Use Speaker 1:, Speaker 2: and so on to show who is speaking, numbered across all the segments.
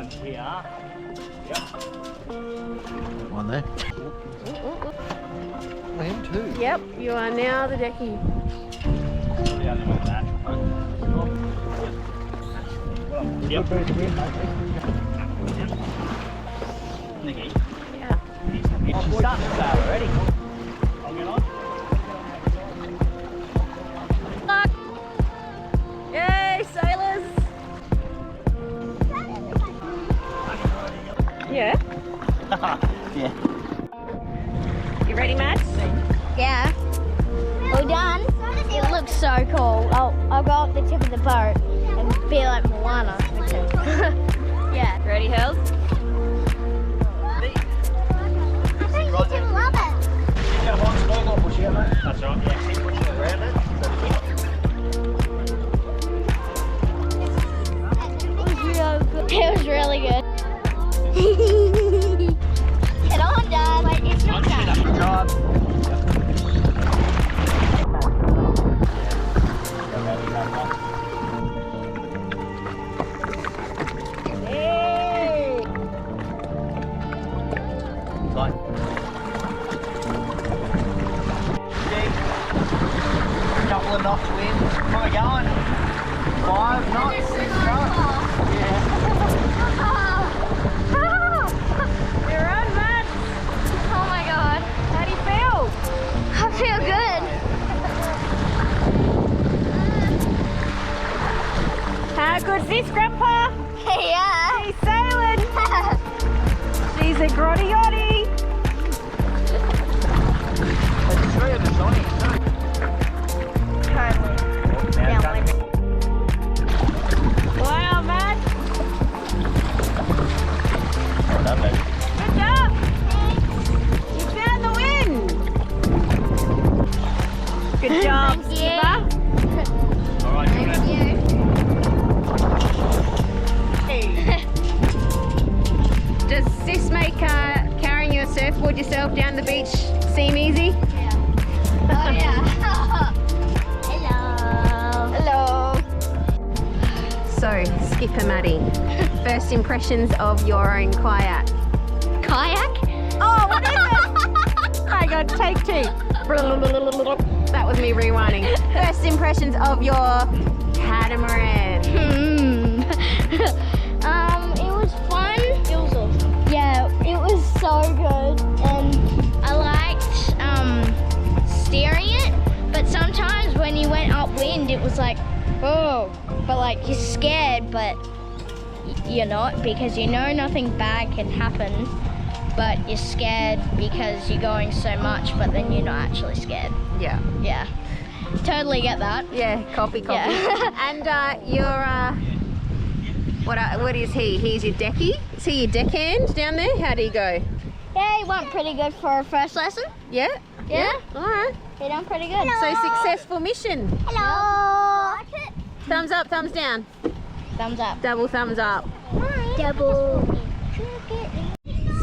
Speaker 1: one here. Yep.
Speaker 2: One there. Oh, him too.
Speaker 3: Yep, you are now the decky.
Speaker 1: Yeah, the natural one. Yep. Nicky.
Speaker 3: Yeah.
Speaker 1: Oh, she's starting to sail already. I'll get on.
Speaker 3: Luck. Yay, sailors. Yeah.
Speaker 1: Yeah.
Speaker 3: You ready, Matt?
Speaker 4: Yeah. We're done. It looks so cool. I'll go up the tip of the boat and be like Moana. Yeah.
Speaker 3: Ready, Hells?
Speaker 4: I think you two love it.
Speaker 1: That's right, yeah. Keep pushing it around it.
Speaker 4: It was really good. Get on, Dad. Wait, it's not done.
Speaker 1: Good job. Couple of knots wind. Where are we going? 5 knots, 6 knots. Yeah.
Speaker 3: You're on, Matt.
Speaker 4: Oh my God.
Speaker 3: How do you feel?
Speaker 4: I feel good.
Speaker 3: How good's this, Grandpa?
Speaker 4: Yeah.
Speaker 3: She's sailing. She's a grotty yachty.
Speaker 1: There's 3 of us on it, too.
Speaker 4: Totally.
Speaker 1: Now it's
Speaker 4: Downwind.
Speaker 3: Wow, Matt.
Speaker 1: Well done, baby.
Speaker 3: Good job. You found the win. Good job,
Speaker 4: Thank you.
Speaker 3: Skipper.
Speaker 1: All right, you
Speaker 4: Thank you.
Speaker 3: Does this make carrying your surfboard yourself down the beach seem easy?
Speaker 4: Oh yeah. Hello.
Speaker 3: Hello. So, Skipper Maddy, first impressions of your own kayak.
Speaker 4: Kayak?
Speaker 3: Oh, what is it? I got take 2. That was me rewinding. First impressions of your catamaran.
Speaker 4: It was fun. It was awesome. Yeah, it was so good, and I liked steering it. But sometimes when you went upwind, it was like, oh, but like you're scared, but you're not because you know nothing bad can happen. But you're scared because you're going so much, but then you're not actually scared.
Speaker 3: Yeah.
Speaker 4: Yeah, totally get that.
Speaker 3: Yeah, copy.
Speaker 4: Yeah.
Speaker 3: And you're, what is he? He's your decky? Is he your deckhand down there? How do you go?
Speaker 4: Yeah, he went pretty good for a first lesson.
Speaker 3: Yeah?
Speaker 4: Yeah.
Speaker 3: All right.
Speaker 4: He done pretty good.
Speaker 3: So successful mission.
Speaker 4: Hello.
Speaker 3: Thumbs up, thumbs down.
Speaker 4: Thumbs up.
Speaker 3: Double thumbs up.
Speaker 4: Double.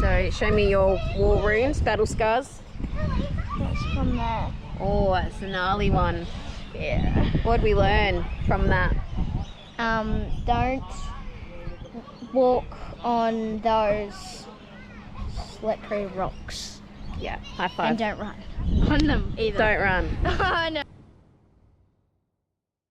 Speaker 3: So show me your war wounds, battle scars.
Speaker 4: That's from there.
Speaker 3: Oh, that's a gnarly one.
Speaker 4: Yeah.
Speaker 3: What'd we learn from that?
Speaker 4: Don't walk on those slippery rocks.
Speaker 3: Yeah, high
Speaker 4: And
Speaker 3: five.
Speaker 4: don't run on them either.
Speaker 3: Don't run.
Speaker 4: Oh no.